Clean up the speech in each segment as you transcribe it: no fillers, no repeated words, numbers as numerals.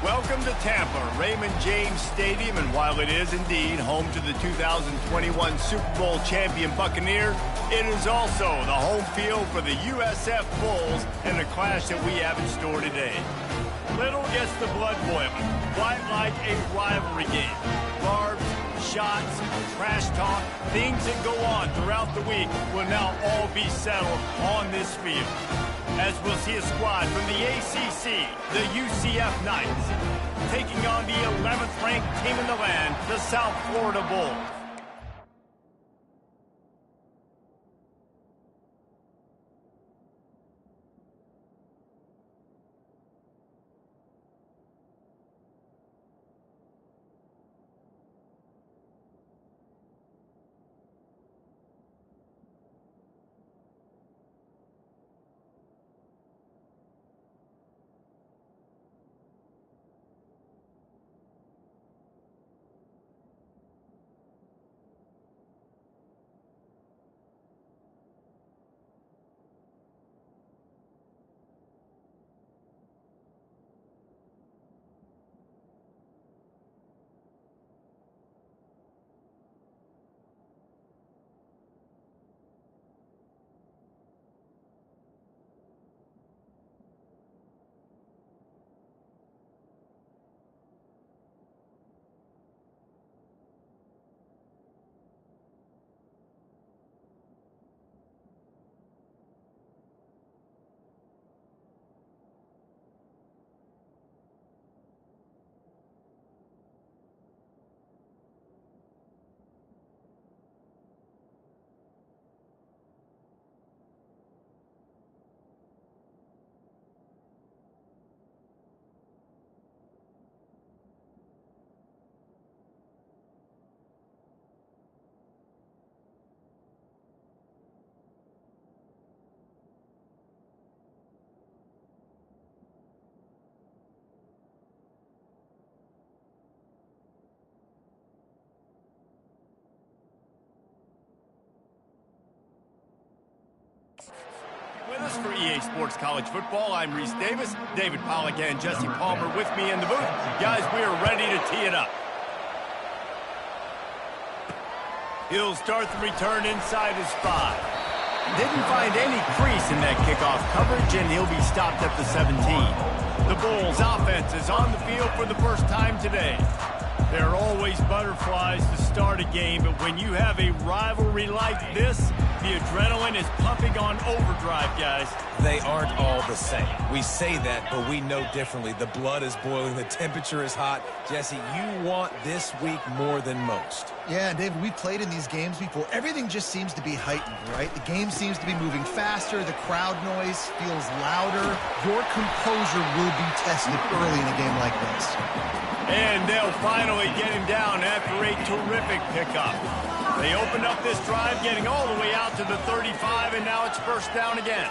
Welcome to Tampa, Raymond James Stadium, and while it is indeed home to the 2021 Super Bowl champion Buccaneers, it is also the home field for the USF Bulls and the clash that we have in store today. Little gets the blood boiling, quite like a rivalry game. Barbs, shots, trash talk, things that go on throughout the week will now all be settled on this field. As we'll see a squad from the ACC, the UCF Knights, taking on the 11th ranked team in the land, the South Florida Bulls. With us for EA Sports College Football, I'm Reese Davis, David Pollack, and Jesse Palmer with me in the booth. Guys, we are ready to tee it up. He'll start the return inside his 5. Didn't find any crease in that kickoff coverage, and he'll be stopped at the 17. The Bulls offense is on the field for the first time today. There are always butterflies to start a game, but when you have a rivalry like this, the adrenaline is pumping on overdrive, guys. They aren't all the same. We say that, but we know differently. The blood is boiling. The temperature is hot. Jesse, you want this week more than most. Yeah, and David, we played in these games before. Everything just seems to be heightened, right? The game seems to be moving faster. The crowd noise feels louder. Your composure will be tested early in a game like this. And they'll finally get him down after a terrific pickup. They opened up this drive, getting all the way out to the 35, and now it's first down again.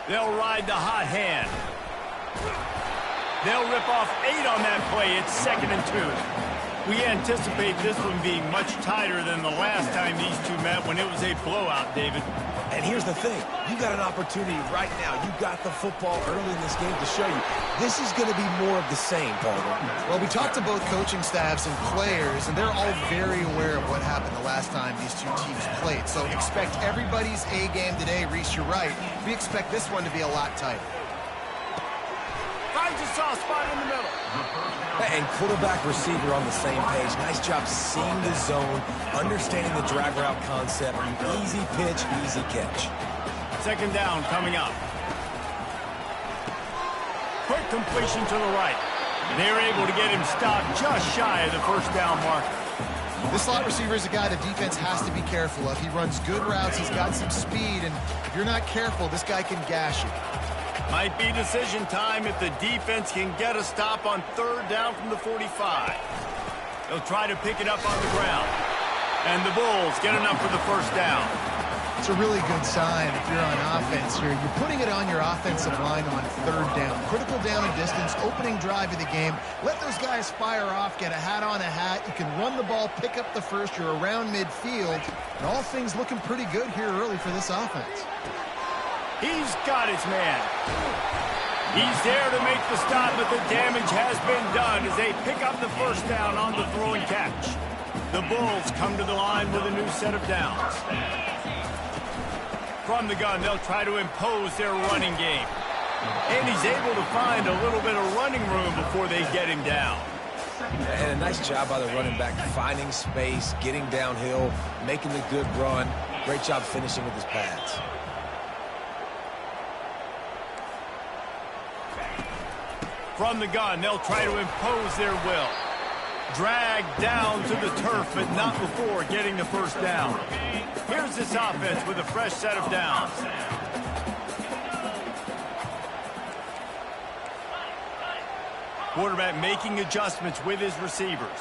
They'll ride the hot hand. They'll rip off 8 on that play. It's 2nd and 2. We anticipate this one being much tighter than the last time these two met when it was a blowout, David. And here's the thing. You got an opportunity right now. You got the football early in this game to show you. This is going to be more of the same, Palmer. Well, we talked to both coaching staffs and players, and they're all very aware of what happened the last time these two teams played. So expect everybody's A game today. Reese, you're right. We expect this one to be a lot tighter. Finds a soft spot in the middle. And quarterback receiver on the same page. Nice job seeing the zone, understanding the drag route concept. Easy pitch, easy catch. 2nd down coming up. Quick completion to the right. They're able to get him stopped just shy of the first down marker. This slot receiver is a guy the defense has to be careful of. He runs good routes. He's got some speed, and if you're not careful, this guy can gash you. Might be decision time if the defense can get a stop on 3rd down from the 45. They'll try to pick it up on the ground. And the Bulls get enough for the first down. It's a really good sign if you're on offense here. You're putting it on your offensive line on 3rd down. Critical down and distance, opening drive of the game. Let those guys fire off, get a hat on a hat. You can run the ball, pick up the first. You're around midfield. And all things looking pretty good here early for this offense. He's got his man. He's there to make the stop, but the damage has been done as they pick up the first down on the throw and catch. The Bulls come to the line with a new set of downs. From the gun, they'll try to impose their running game. And he's able to find a little bit of running room before they get him down. And a nice job by the running back, finding space, getting downhill, making a good run. Great job finishing with his pads. From the gun, they'll try to impose their will. Dragged down to the turf, but not before getting the first down. Here's this offense with a fresh set of downs. Quarterback making adjustments with his receivers.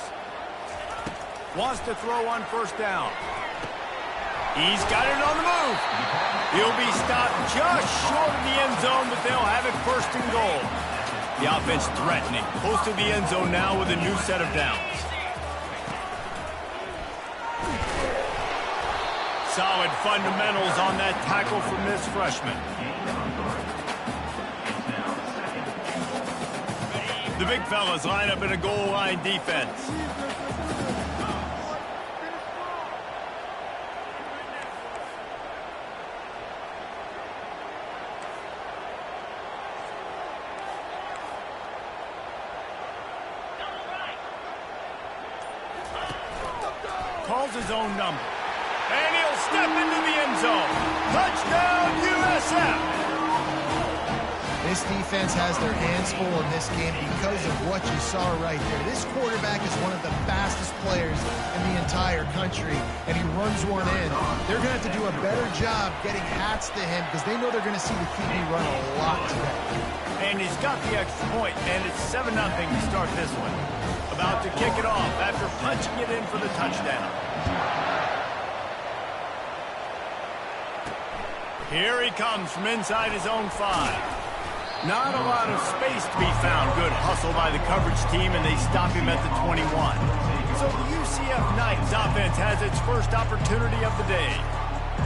Wants to throw on first down. He's got it on the move. He'll be stopped just short of the end zone, but they'll have it first and goal. The offense threatening. Close to the end zone now with a new set of downs. Solid fundamentals on that tackle from this freshman. The big fellas line up in a goal line defense. Calls his own number. And he'll step into the end zone. Touchdown, USF! This defense has their hands full in this game because of what you saw right there. This quarterback is one of the fastest players in the entire country, and he runs one in. They're going to have to do a better job getting hats to him because they know they're going to see the QB run a lot today. And he's got the extra point, and it's 7-0 to start this one. About to kick it off after punching it in for the touchdown. Here he comes from inside his own 5. Not a lot of space to be found. Good hustle by the coverage team, and they stop him at the 21. So the UCF Knights offense has its first opportunity of the day.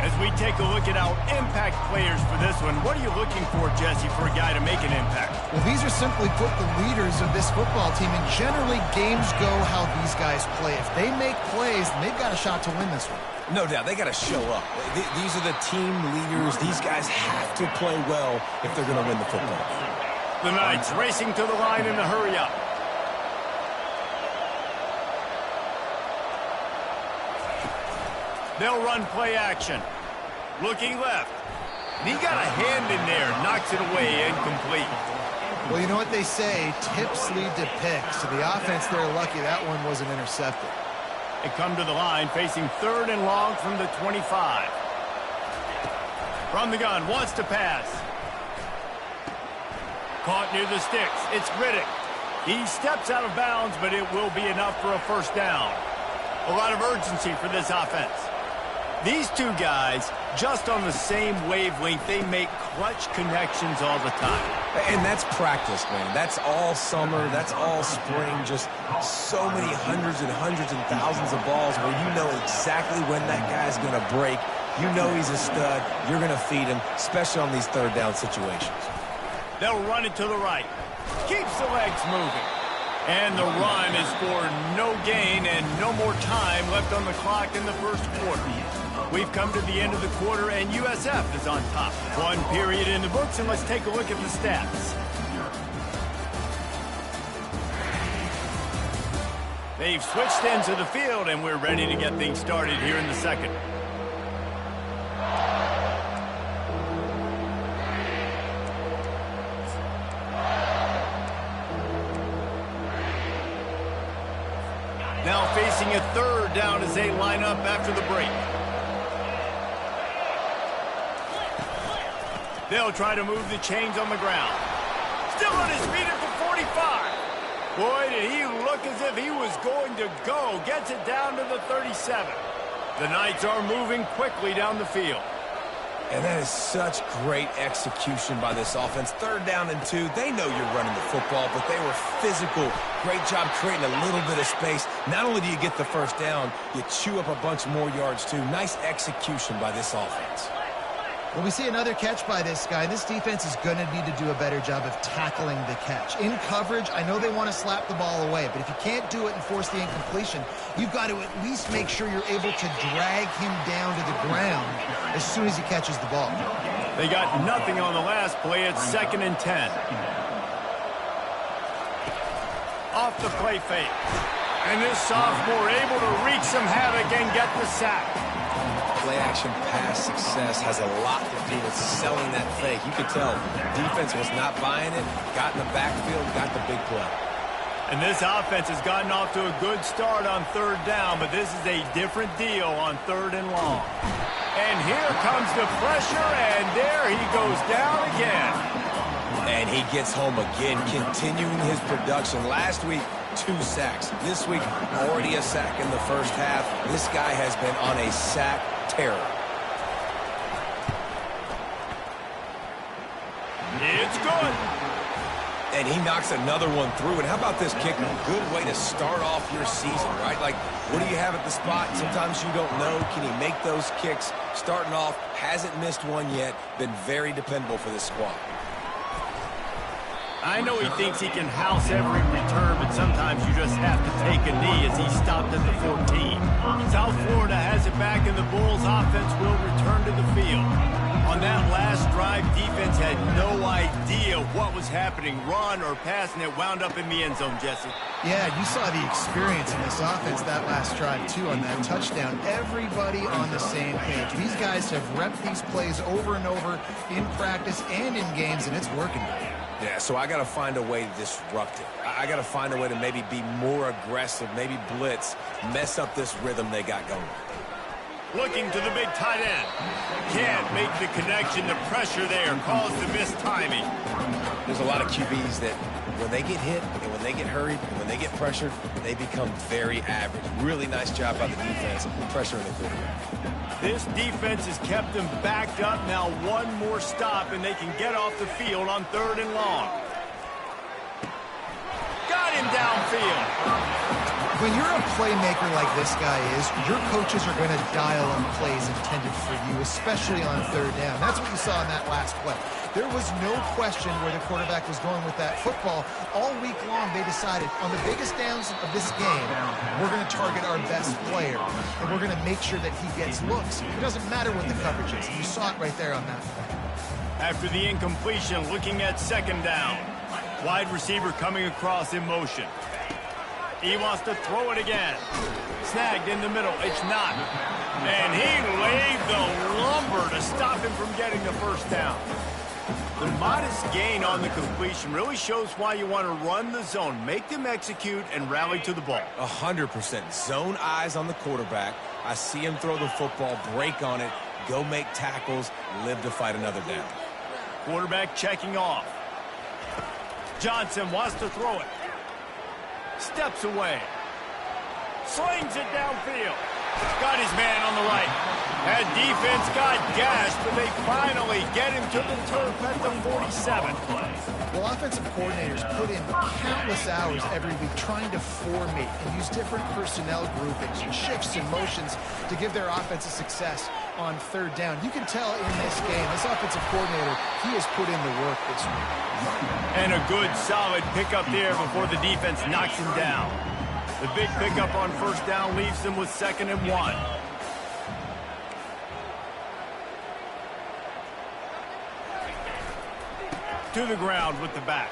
As we take a look at our impact players for this one, what are you looking for, Jesse, for a guy to make an impact? Well, these are simply put the leaders of this football team, and generally games go how these guys play. If they make plays, then they've got a shot to win this one. No doubt, they got to show up. These are the team leaders. These guys have to play well if they're going to win the football. The Knights racing to the line in a hurry-up. They'll run play action. Looking left. He got a hand in there, knocks it away, incomplete. Well, you know what they say, tips lead to picks. So the offense, they're lucky that one wasn't intercepted. They come to the line facing 3rd and long from the 25. From the gun, wants to pass. Caught near the sticks. It's Riddick. He steps out of bounds, but it will be enough for a first down. A lot of urgency for this offense. These two guys, just on the same wavelength, they make clutch connections all the time. And that's practice, man. That's all summer. That's all spring. Just so many hundreds and thousands of balls where you know exactly when that guy's going to break. You know he's a stud. You're going to feed him, especially on these 3rd down situations. They'll run it to the right. Keeps the legs moving. And the run is for no gain and no more time left on the clock in the first quarter. We've come to the end of the quarter, and USF is on top. 1 period in the books, and let's take a look at the stats. They've switched into the field, and we're ready to get things started here in the second. Now facing a 3rd down as they line up after the break. They'll try to move the chains on the ground. Still on his feet at the 45. Boy, did he look as if he was going to go. Gets it down to the 37. The Knights are moving quickly down the field. And that is such great execution by this offense. 3rd down and 2. They know you're running the football, but they were physical. Great job creating a little bit of space. Not only do you get the first down, you chew up a bunch more yards, too. Nice execution by this offense. Well, we see another catch by this guy. This defense is going to need to do a better job of tackling the catch. In coverage, I know they want to slap the ball away, but if you can't do it and force the incompletion, you've got to at least make sure you're able to drag him down to the ground as soon as he catches the ball. They got nothing on the last play. It's 2nd and 10. Off the play fake. And this sophomore able to wreak some havoc and get the sack. Play-action pass success has a lot to do with selling that fake. You could tell defense was not buying it, got in the backfield, got the big play. And this offense has gotten off to a good start on 3rd down, but this is a different deal on 3rd and long. And here comes the pressure, and there he goes down again. And he gets home again, continuing his production. Last week, 2 sacks. This week, already a sack in the first half. This guy has been on a sack terror. It's good. And he knocks another one through. And how about this kick? A good way to start off your season, right? Like, what do you have at the spot? Sometimes you don't know. Can he make those kicks? Starting off, hasn't missed one yet. Been very dependable for this squad. I know he thinks he can house every return, but sometimes you just have to take a knee as he stopped at the 14. South Florida has it back, and the Bulls offense will return to the field. On that last drive, defense had no idea what was happening, run or pass, and it wound up in the end zone, Jesse. Yeah, you saw the experience in this offense that last drive, too, on that touchdown. Everybody on the same page. These guys have repped these plays over and over in practice and in games, and it's working. Yeah, so I got to find a way to disrupt it. I got to find a way to maybe be more aggressive, maybe blitz, mess up this rhythm they got going. Looking to the big tight end. Can't make the connection. The pressure there caused the missed timing. There's a lot of QBs that when they get hit and when they get hurried and when they get pressured, they become very average. Really nice job by the defense pressuring the quarterback. This defense has kept them backed up. Now one more stop, and they can get off the field on 3rd and long. Got him downfield. When you're a playmaker like this guy is, your coaches are going to dial up plays intended for you, especially on 3rd down. That's what you saw in that last play. There was no question where the quarterback was going with that football. All week long, they decided on the biggest downs of this game, we're going to target our best player, and we're going to make sure that he gets looks. It doesn't matter what the coverage is. You saw it right there on that play. After the incompletion, looking at 2nd down. Wide receiver coming across in motion. He wants to throw it again. Snagged in the middle. It's not. And he laid the lumber to stop him from getting the 1st down. The modest gain on the completion really shows why you want to run the zone. Make them execute and rally to the ball. 100%. Zone eyes on the quarterback. I see him throw the football, break on it, go make tackles, live to fight another down. Quarterback checking off. Johnson wants to throw it. Steps away. Slings it downfield. Got his man on the right. That defense got gashed, but they finally get him to the turf at the 47. Well, offensive coordinators put in countless hours every week trying to formate and use different personnel groupings and shifts and motions to give their offense a success on 3rd down. You can tell in this game, this offensive coordinator, he has put in the work this week. And a good, solid pickup there before the defense knocks him down. The big pickup on 1st down leaves them with 2nd and 1. To the ground with the back.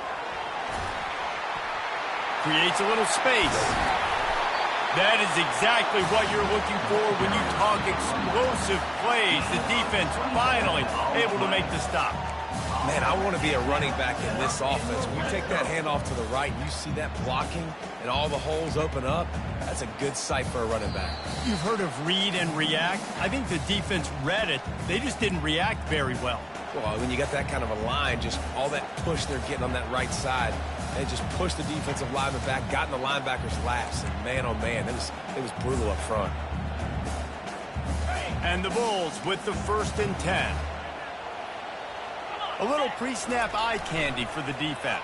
Creates a little space. That is exactly what you're looking for when you talk explosive plays. The defense finally able to make the stop. Man, I want to be a running back in this offense. When you take that handoff to the right, you see that blocking and all the holes open up. That's a good sight for a running back. You've heard of read and react. I think the defense read it. They just didn't react very well. Well, when you got that kind of a line, just all that push they're getting on that right side, they just pushed the defensive lineman back, got in the linebacker's laps, and man, oh man, it was brutal up front. And the Bulls with the 1st and 10. A little pre-snap eye candy for the defense.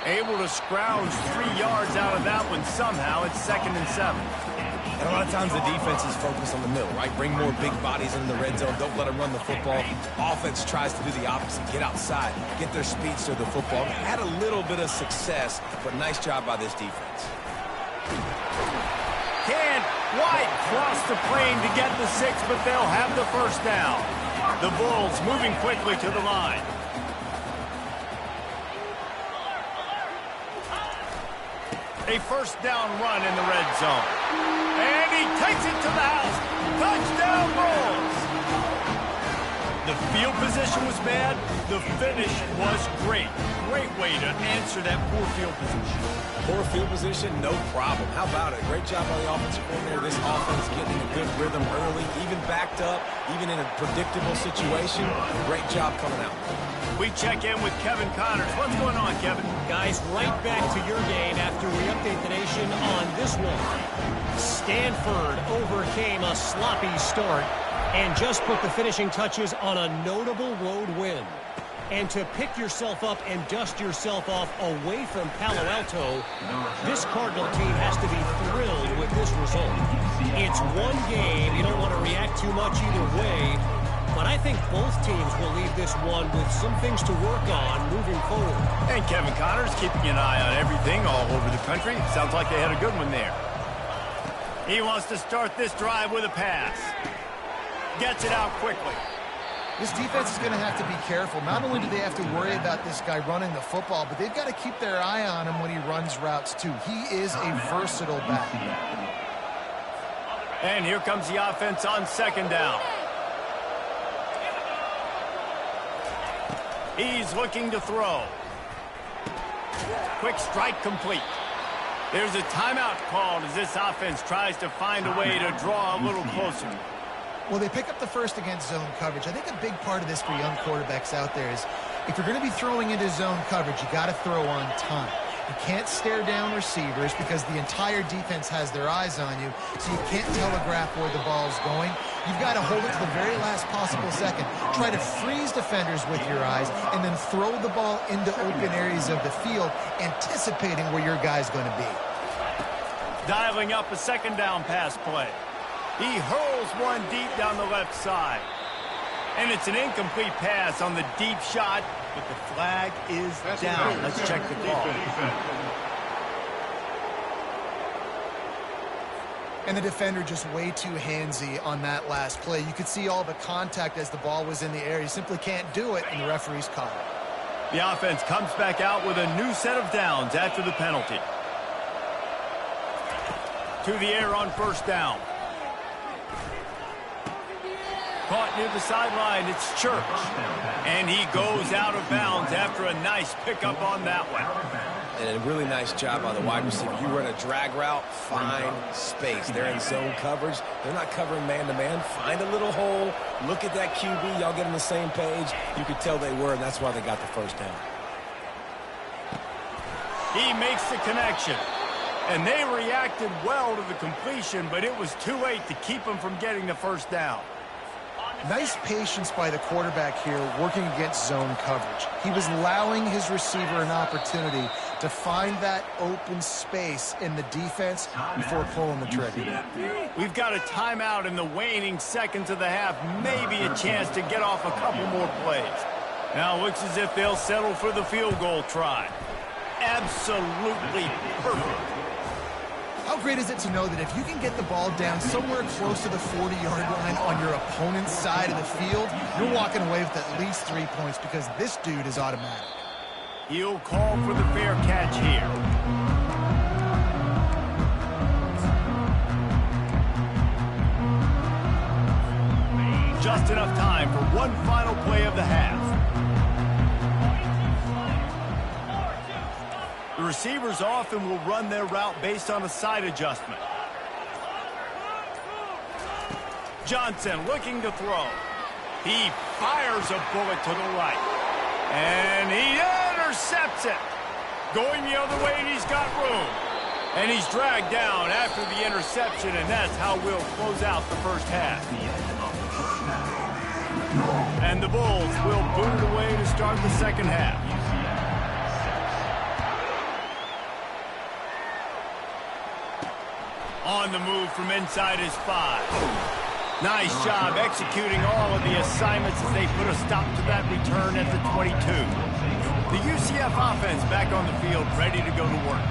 Able to scrounge 3 yards out of that one somehow. It's 2nd and 7. And a lot of times the defense is focused on the middle, right? Bring more big bodies into the red zone. Don't let them run the football. Offense tries to do the opposite. Get outside. Get their speeds to the football. Had a little bit of success, but nice job by this defense. Can't quite cross the plane to get the 6, but they'll have the first down. The Bulls moving quickly to the line. A first down run in the red zone. And he takes it to the house. Touchdown, Bulls! The field position was bad. The finish was great. Great way to answer that poor field position. Poor field position, no problem. How about it? Great job by the offensive coordinator. This offense getting a good rhythm early, even backed up, even in a predictable situation. Great job coming out. We check in with Kevin Connors. What's going on, Kevin? Guys, right back to your game after we update the nation on this one. Stanford overcame a sloppy start and just put the finishing touches on a notable road win. And to pick yourself up and dust yourself off away from Palo Alto, this Cardinal team has to be thrilled with this result. It's one game. You don't want to react too much either way. But I think both teams will leave this one with some things to work on moving forward. And Kevin Connors keeping an eye on everything all over the country. Sounds like they had a good one there. He wants to start this drive with a pass. Gets it out quickly. This defense is going to have to be careful. Not only do they have to worry about this guy running the football, but they've got to keep their eye on him when he runs routes too. He is a versatile back. And here comes the offense on second down. He's looking to throw. Quick strike complete. There's a timeout called as this offense tries to find a way to draw a little closer. Well, they pick up the first against zone coverage. I think a big part of this for young quarterbacks out there is if you're going to be throwing into zone coverage, you got to throw on time. You can't stare down receivers because the entire defense has their eyes on you, so you can't telegraph where the ball's going. You've got to hold it to the very last possible second. Try to freeze defenders with your eyes and then throw the ball into open areas of the field, anticipating where your guy's going to be. Dialing up a second down pass play. He hurls one deep down the left side. And it's an incomplete pass on the deep shot, but the flag is down. Let's check the call. And the defender just way too handsy on that last play. You could see all the contact as the ball was in the air. You simply can't do it, and the referee's called it. The offense comes back out with a new set of downs after the penalty. To the air on first down. Caught near the sideline, it's Church. And he goes out of bounds after a nice pickup on that one. And a really nice job by the wide receiver. You run a drag route, find space. They're in zone coverage. They're not covering man-to-man. Find a little hole. Look at that QB. Y'all get on the same page. You could tell they were, and that's why they got the first down. He makes the connection. And they reacted well to the completion, but it was too late to keep them from getting the first down. Nice patience by the quarterback here working against zone coverage. He was allowing his receiver an opportunity to find that open space in the defense before pulling the trigger. We've got a timeout in the waning seconds of the half. Maybe a chance to get off a couple more plays. Now it looks as if they'll settle for the field goal try. Absolutely perfect. How great is it to know that if you can get the ball down somewhere close to the 40-yard line on your opponent's side of the field, you're walking away with at least 3 points because this dude is automatic. He'll call for the fair catch here. Just enough time for one final play of the half. The receivers often will run their route based on a side adjustment. Johnson looking to throw. He fires a bullet to the right. And he intercepts it. Going the other way, and he's got room. And he's dragged down after the interception, and that's how we'll close out the first half. And the Bulls will boot it away to start the second half. On the move from inside his 5. Nice job executing all of the assignments as they put a stop to that return at the 22. The UCF offense back on the field, ready to go to work.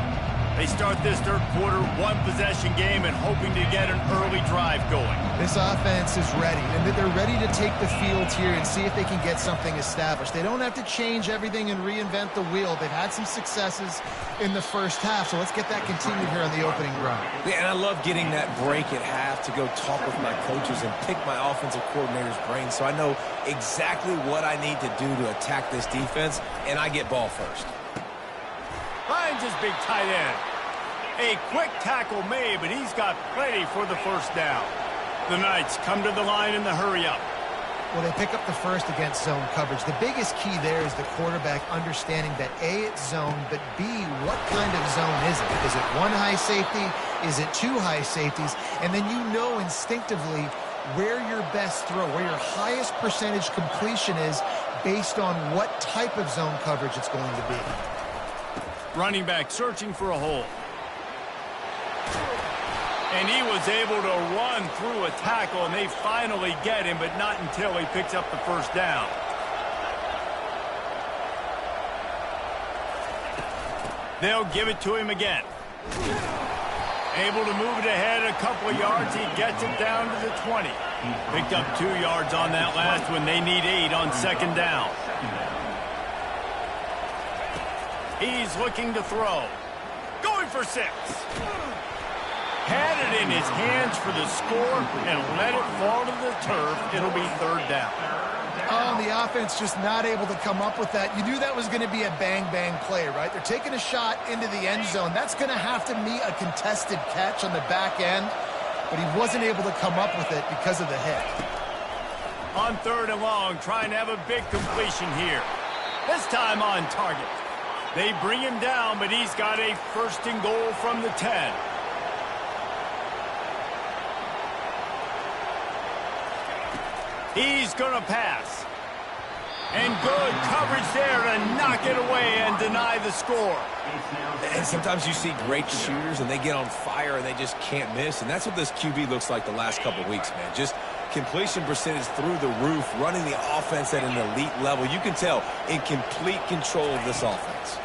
They start this third quarter, one-possession game, and hoping to get an early drive going. This offense is ready, and they're ready to take the field here and see if they can get something established. They don't have to change everything and reinvent the wheel. They've had some successes in the first half, so let's get that continued here on the opening drive. Yeah, and I love getting that break at half to go talk with my coaches and pick my offensive coordinator's brain so I know exactly what I need to do to attack this defense, and I get ball first. Finds his big tight end. A quick tackle made, but he's got plenty for the first down. The Knights come to the line in the hurry-up. Well, they pick up the first against zone coverage. The biggest key there is the quarterback understanding that A, it's zone, but B, what kind of zone is it? Is it one high safety? Is it two high safeties? And then you know instinctively where your best throw, where your highest percentage completion is based on what type of zone coverage it's going to be. Running back searching for a hole. And he was able to run through a tackle, and they finally get him, but not until he picks up the first down. They'll give it to him again. Able to move it ahead a couple of yards. He gets it down to the 20. Picked up 2 yards on that last one. They need 8 on second down. He's looking to throw. Going for 6. Had it in his hands for the score and let it fall to the turf. It'll be third down. Oh, the offense just not able to come up with that. You knew that was going to be a bang-bang play, right? They're taking a shot into the end zone. That's going to have to meet a contested catch on the back end, but he wasn't able to come up with it because of the hit. On third and long, trying to have a big completion here. This time on target. They bring him down, but he's got a first and goal from the 10. He's going to pass. And good coverage there to knock it away and deny the score. And sometimes you see great shooters and they get on fire and they just can't miss. And that's what this QB looks like the last couple of weeks, man. Just completion percentage through the roof, running the offense at an elite level. You can tell in complete control of this offense.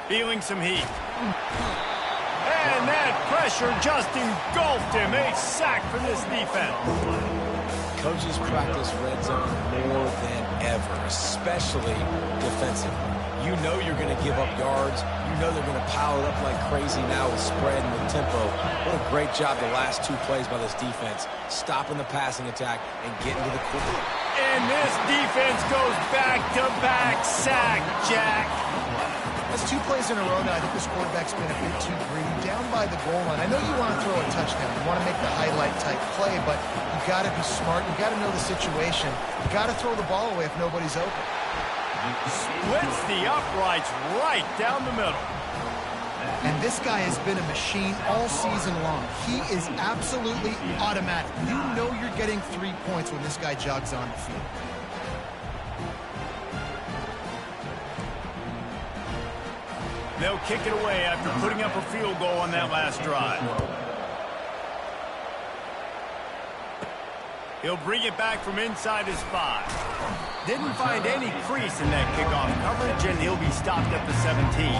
Feeling some heat. And that pressure just engulfed him. A sack for this defense. Coaches practice red zone more than ever, especially defensively. You know you're going to give up yards. You know they're going to pile it up like crazy now with spread and with tempo. What a great job the last 2 plays by this defense, stopping the passing attack and getting to the quarter. And this defense goes back-to-back sack, Jack. That's 2 plays in a row now. I think this quarterback's been a bit too greedy. Down by the goal line. I know you want to throw a touchdown. You want to make the highlight-type play, but you got to be smart. You got to know the situation. You got to throw the ball away if nobody's open. Splits the uprights right down the middle. And this guy has been a machine all season long. He is absolutely automatic. You know you're getting 3 points when this guy jogs on the field. They'll kick it away after putting up a field goal on that last drive. He'll bring it back from inside his 5. Didn't find any crease in that kickoff coverage, and he'll be stopped at the 17.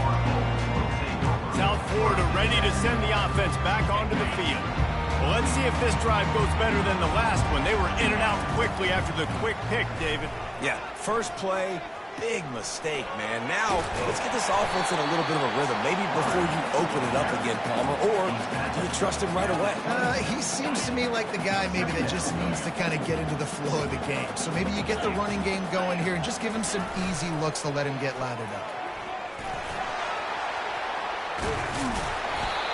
South Florida ready to send the offense back onto the field. Well, let's see if this drive goes better than the last one. They were in and out quickly after the quick pick, David. Yeah, first play, big mistake, man. Now, let's get this offense in a little bit of a rhythm. Maybe before you open it up again, Palmer, or do you trust him right away? He seems to me like the guy maybe that just needs to kind of get into the flow of the game. So maybe you get the running game going here and just give him some easy looks to let him get lathered up.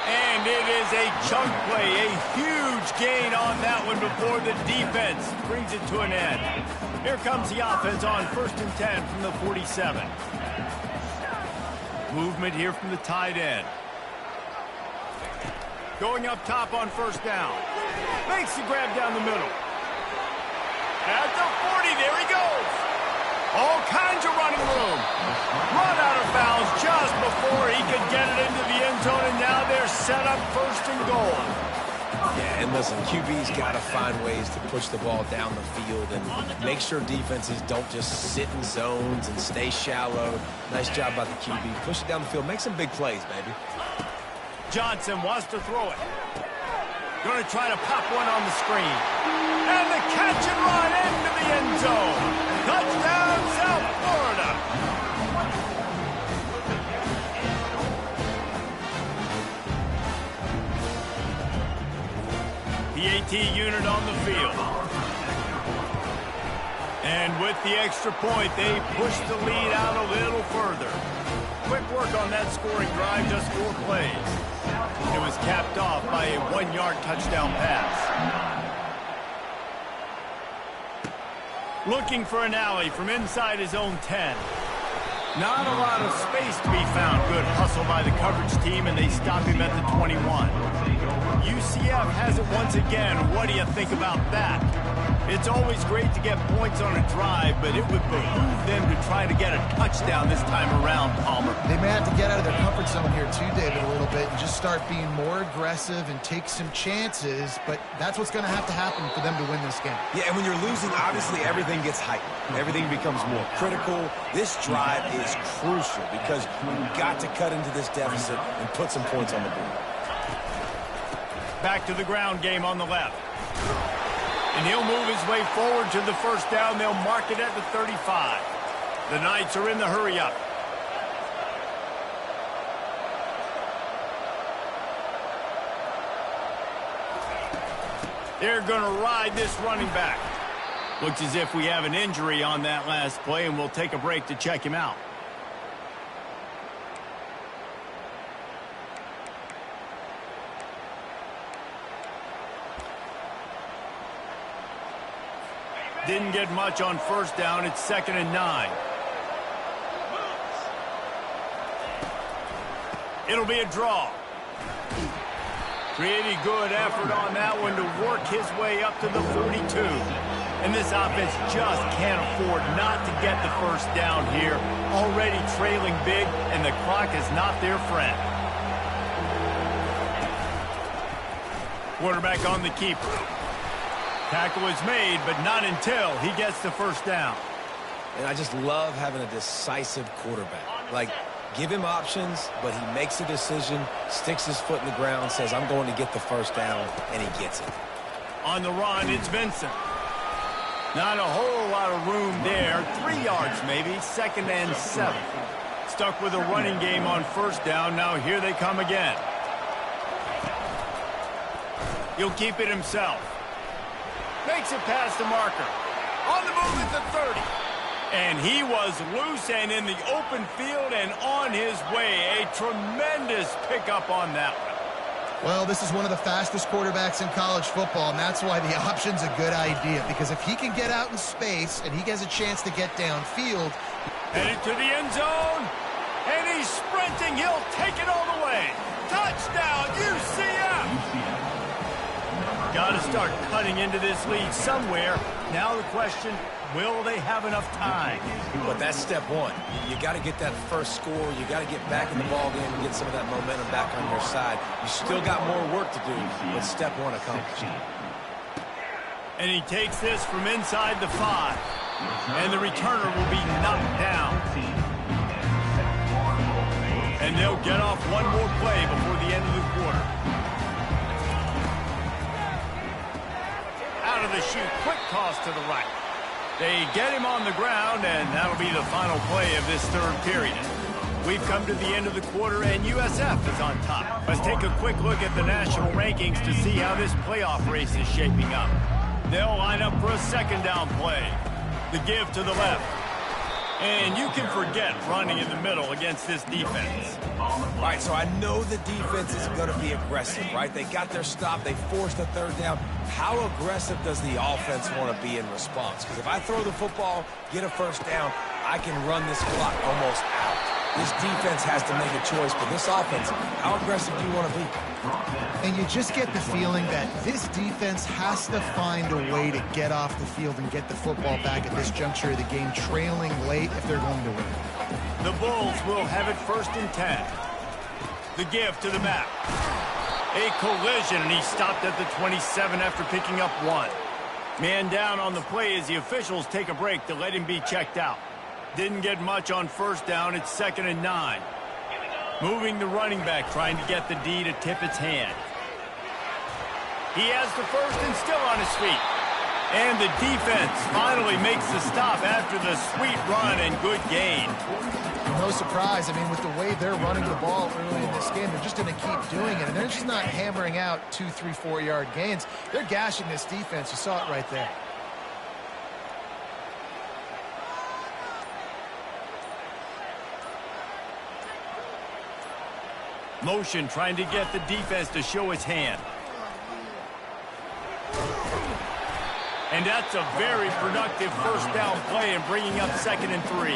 And it is a chunk play, a huge gain on that one before the defense brings it to an end. Here comes the offense on 1st and 10 from the 47. Movement here from the tight end. Going up top on first down. Makes the grab down the middle. At the 40, there he goes. All kinds of running room. Run out of bounds just before he could get it into the end zone, and now they're set up first and goal. Yeah, and listen, QB's got to find ways to push the ball down the field and make sure defenses don't just sit in zones and stay shallow. Nice job by the QB. Push it down the field. Make some big plays, baby. Johnson wants to throw it. Going to try to pop one on the screen. And the catch and run into the end zone. Touchdown, South Florida. PAT unit on the field. And with the extra point, they push the lead out a little further. Quick work on that scoring drive, just 4 plays. It was capped off by a 1-yard touchdown pass. Looking for an alley from inside his own 10. Not a lot of space to be found. Good hustle by the coverage team, and they stop him at the 21. UCF has it once again. What do you think about that? It's always great to get points on a drive, but it would behoove them to try to get a touchdown this time around, Palmer. They may have to get out of their comfort zone here too, David, a little bit and just start being more aggressive and take some chances, but that's what's going to have to happen for them to win this game. Yeah, and when you're losing, obviously everything gets heightened. Everything becomes more critical. This drive is crucial because you've got to cut into this deficit and put some points on the board. Back to the ground game on the left. And he'll move his way forward to the first down. They'll mark it at the 35. The Knights are in the hurry-up. They're going to ride this running back. Looks as if we have an injury on that last play, and we'll take a break to check him out. Didn't get much on first down. It's 2nd and 9. It'll be a draw. Pretty good effort on that one to work his way up to the 42. And this offense just can't afford not to get the first down here. Already trailing big, and the clock is not their friend. Quarterback on the keeper. Tackle is made, but not until he gets the first down. And I just love having a decisive quarterback. Like, give him options, but he makes a decision, sticks his foot in the ground, says, I'm going to get the first down, and he gets it. On the run, it's Vincent. Not a whole lot of room there. 3 yards maybe, 2nd and 7. Stuck with a running game on first down. Now here they come again. He'll keep it himself. Makes it past the marker. On the move at the 30. And he was loose and in the open field and on his way. A tremendous pickup on that one. Well, this is one of the fastest quarterbacks in college football, and that's why the option's a good idea. Because if he can get out in space and he gets a chance to get downfield. Headed to the end zone. And he's sprinting. He'll take it all the way. Touchdown, UCF! Got to start cutting into this lead somewhere. Now the question, will they have enough time? But that's step one. You got to get that first score. You got to get back in the ball game and get some of that momentum back on your side. You still got more work to do, but step one accomplished. And he takes this from inside the 5. And the returner will be knocked down. And they'll get off one more play before the end of the quarter. Out of the chute, quick toss to the right. They get him on the ground, and that'll be the final play of this third period. We've come to the end of the quarter, and USF is on top. Let's take a quick look at the national rankings to see how this playoff race is shaping up. They'll line up for a 2nd down play. The give to the left. And you can forget running in the middle against this defense. All right, so I know the defense is going to be aggressive, right? They got their stop. They forced the 3rd down. How aggressive does the offense want to be in response? Because if I throw the football, get a first down, I can run this clock almost out. This defense has to make a choice, but this offense, how aggressive do you want to be? And you just get the feeling that this defense has to find a way to get off the field and get the football back at this juncture of the game, trailing late if they're going to win. The Bulls will have it 1st and 10. The give to the back. A collision, and he stopped at the 27 after picking up 1. Man down on the play as the officials take a break to let him be checked out. Didn't get much on 1st down. It's 2nd and 9. Moving the running back, trying to get the D to tip its hand. He has the 1st and still on his feet. And the defense finally makes the stop after the sweet run and good gain. No surprise. I mean, with the way they're running the ball early in this game, they're just going to keep doing it. And they're just not hammering out 2, 3, 4-yard gains. They're gashing this defense. You saw it right there. Motion trying to get the defense to show its hand. And that's a very productive 1st down play and bringing up 2nd and 3.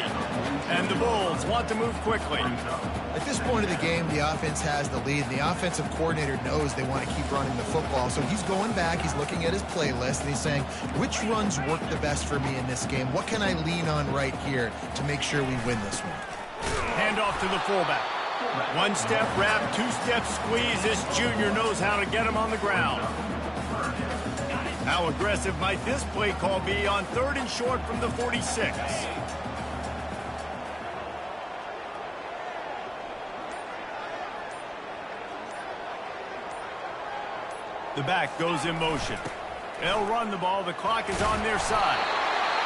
And the Bulls want to move quickly. At this point of the game, the offense has the lead. The offensive coordinator knows they want to keep running the football. So he's going back, he's looking at his playlist, and he's saying, which runs work the best for me in this game? What can I lean on right here to make sure we win this one? Hand off to the fullback. 1-step wrap, 2-step squeeze. This junior knows how to get him on the ground. How aggressive might this play call be on 3rd and short from the 46? The back goes in motion. They'll run the ball. The clock is on their side.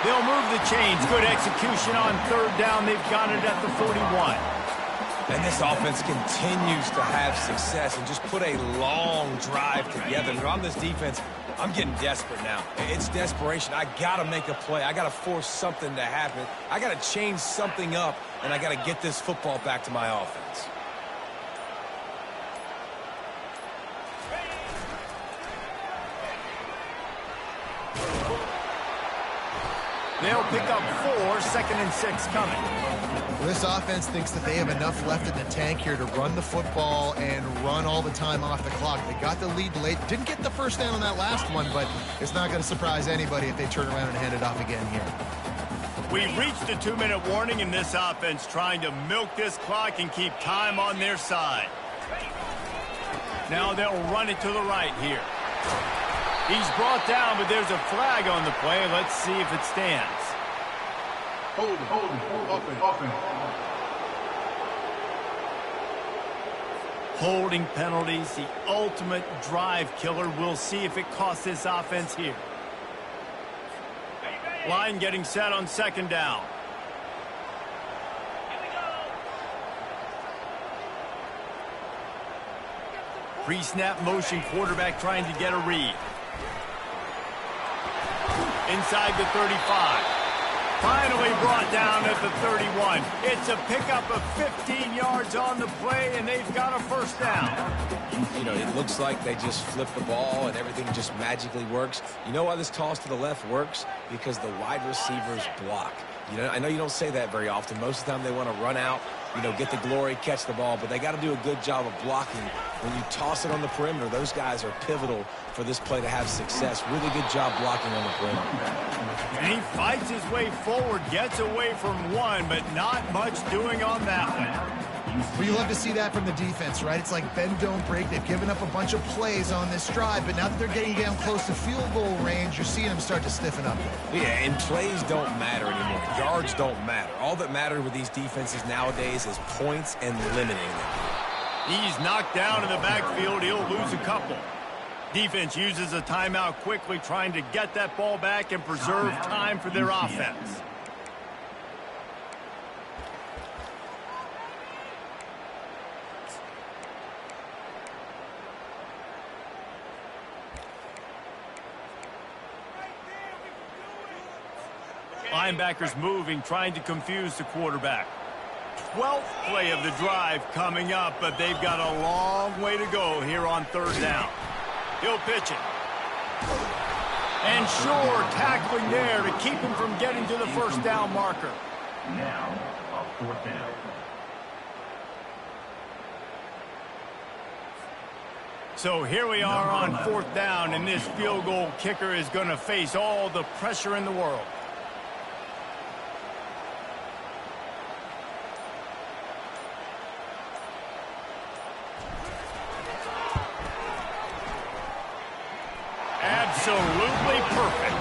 They'll move the chains. Good execution on 3rd down. They've got it at the 41. And this offense continues to have success and just put a long drive together. They're on this defense. I'm getting desperate now. It's desperation. I got to make a play. I got to force something to happen. I got to change something up, and I got to get this football back to my offense. They'll pick up 4, 2nd and 6 coming. Well, this offense thinks that they have enough left in the tank here to run the football and run all the time off the clock. They got the lead late. Didn't get the 1st down on that last one, but it's not going to surprise anybody if they turn around and hand it off again here. We've reached the 2-minute warning in this offense, trying to milk this clock and keep time on their side. Now they'll run it to the right here. He's brought down, but there's a flag on the play. Let's see if it stands. Hold, offense. Holding penalties, the ultimate drive killer. We'll see if it costs this offense here. Line getting set on 2nd down. Pre-snap motion, quarterback trying to get a read. Inside the 35. Finally brought down at the 31. It's a pickup of 15 yards on the play, and they've got a 1st down. You know, it looks like they just flip the ball and everything just magically works. You know why this toss to the left works? Because the wide receivers block. You know, I know you don't say that very often. Most of the time they want to run out, you know, get the glory, catch the ball, but they got to do a good job of blocking. When you toss it on the perimeter, those guys are pivotal for this play to have success. Really good job blocking on the perimeter. And he fights his way forward, gets away from one, but not much doing on that one. Well, you love to see that from the defense, right? It's like bend, don't break. They've given up a bunch of plays on this drive, but now that they're getting down close to field goal range, you're seeing them start to stiffen up. Yeah, and plays don't matter anymore. Yards don't matter. All that matters with these defenses nowadays is points and limiting them. He's knocked down in the backfield. He'll lose a couple. Defense uses a timeout quickly, trying to get that ball back and preserve time for their offense. Linebackers moving, trying to confuse the quarterback. 12th play of the drive coming up, but they've got a long way to go here on 3rd down. He'll pitch it. And sure, tackling there to keep him from getting to the 1st down marker. Now, a 4th down. So here we are on 4th down, and this field goal kicker is going to face all the pressure in the world. Absolutely perfect.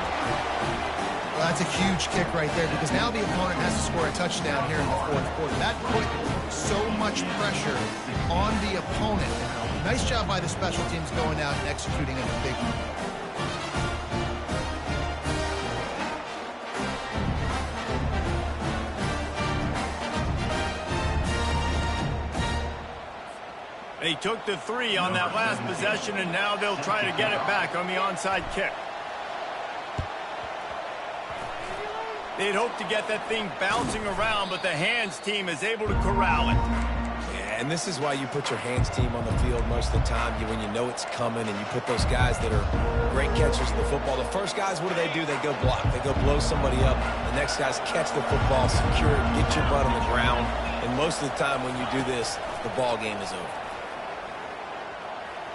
Well, that's a huge kick right there because now the opponent has to score a touchdown here in the 4th quarter. That put so much pressure on the opponent. Nice job by the special teams going out and executing in a big one. They took the 3 on that last possession, and now they'll try to get it back on the onside kick. They'd hope to get that thing bouncing around, but the hands team is able to corral it. Yeah, and this is why you put your hands team on the field most of the time when you know it's coming, and you put those guys that are great catchers of the football. The first guys, what do? They go block. They go blow somebody up. The next guys catch the football, secure it, get your butt on the ground. And most of the time when you do this, the ball game is over.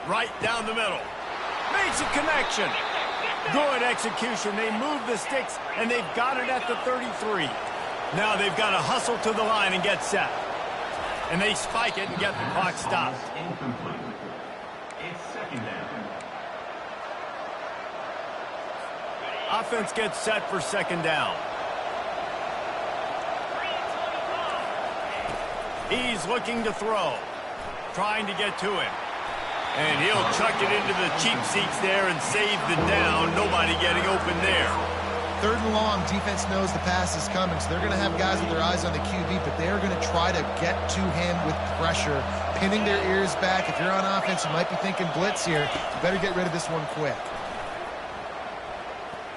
Right down the middle. Makes a connection. Good execution. They move the sticks, and they've got it at the 33. Now they've got to hustle to the line and get set. And they spike it and get the clock stopped. Incomplete. It's 2nd down. Offense gets set for 2nd down. He's looking to throw. Trying to get to him. And he'll chuck it into the cheap seats there and save the down. Nobody getting open there. 3rd and long, defense knows the pass is coming, so they're going to have guys with their eyes on the QB, but they're going to try to get to him with pressure, pinning their ears back. If you're on offense, you might be thinking blitz here. You better get rid of this one quick.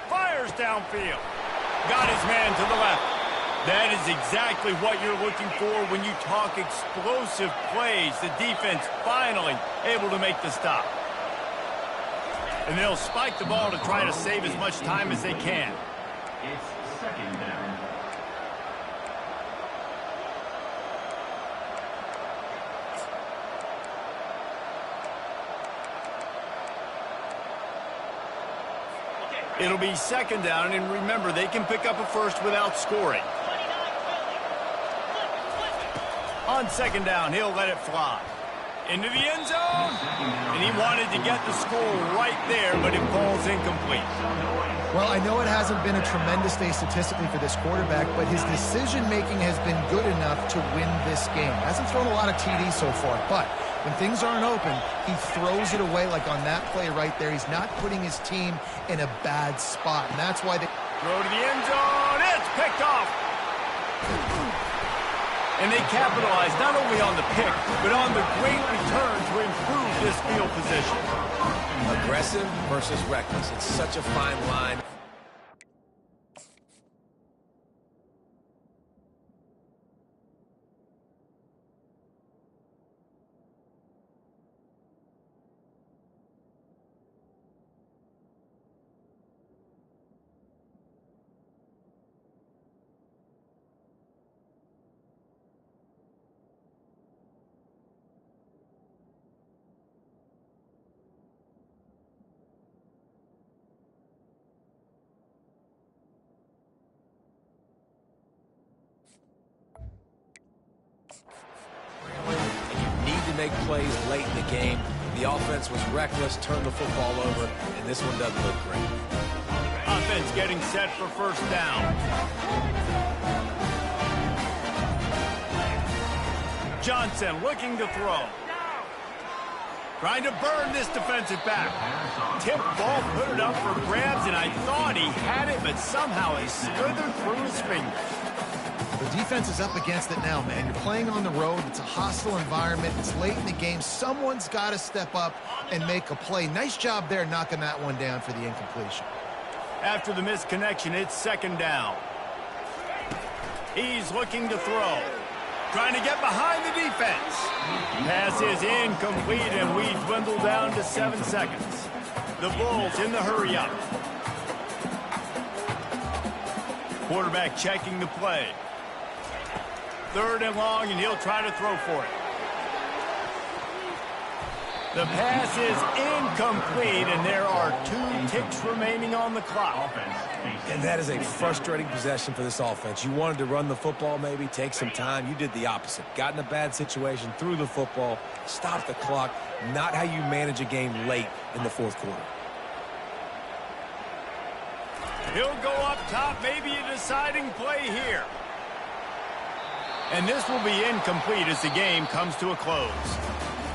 Fires downfield. Got his man to the left. That is exactly what you're looking for when you talk explosive plays. The defense finally able to make the stop. And they'll spike the ball to try to save as much time as they can. It's 2nd down. It'll be 2nd down, and remember, they can pick up a first without scoring. On 2nd down, he'll let it fly. Into the end zone, and he wanted to get the score right there, but it falls incomplete. Well, I know it hasn't been a tremendous day statistically for this quarterback, but his decision-making has been good enough to win this game. Hasn't thrown a lot of TDs so far, but when things aren't open, he throws it away like on that play right there. He's not putting his team in a bad spot, and that's why they throw to the end zone. It's picked off. And they capitalize not only on the pick, but on the great return to improve this field position. Aggressive versus reckless. It's such a fine line. Make plays late in the game. The offense was reckless, turned the football over, and this one doesn't look great. Offense getting set for 1st down. Johnson looking to throw. Trying to burn this defensive back. Tip ball, put it up for grabs, and I thought he had it, but somehow he slithered through his fingers. The defense is up against it now, man. You're playing on the road. It's a hostile environment. It's late in the game. Someone's got to step up and make a play. Nice job there knocking that one down for the incompletion. After the missed connection, it's 2nd down. He's looking to throw. Trying to get behind the defense. Pass is incomplete, and we dwindle down to 7 seconds. The Bulls in the hurry-up. Quarterback checking the play. 3rd and long, and he'll try to throw for it. The pass is incomplete, and there are 2 ticks remaining on the clock. And that is a frustrating possession for this offense. You wanted to run the football, maybe take some time. You did the opposite. Got in a bad situation, threw the football, stopped the clock. Not how you manage a game late in the fourth quarter. He'll go up top, maybe a deciding play here. And this will be incomplete as the game comes to a close.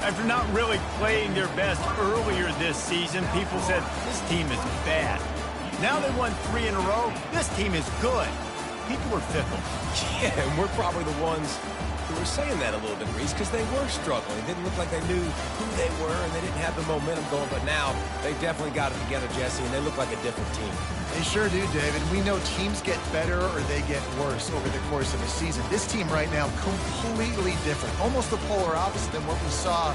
After not really playing their best earlier this season, people said, this team is bad. Now they won 3 in a row. This team is good. People are fickle. Yeah, and we're probably the ones who were saying that a little bit, Reese, because they were struggling. It didn't look like they knew who they were, and they didn't have the momentum going. But now they definitely got it together, Jesse, and they look like a different team. They sure do, David. We know teams get better or they get worse over the course of a season. This team right now, completely different. Almost the polar opposite than what we saw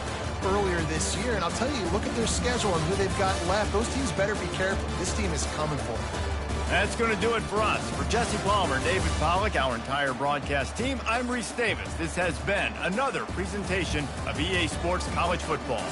earlier this year. And I'll tell you, look at their schedule and who they've got left. Those teams better be careful. This team is coming for them. That's going to do it for us. For Jesse Palmer, David Pollack, our entire broadcast team, I'm Reese Davis. This has been another presentation of EA Sports College Football.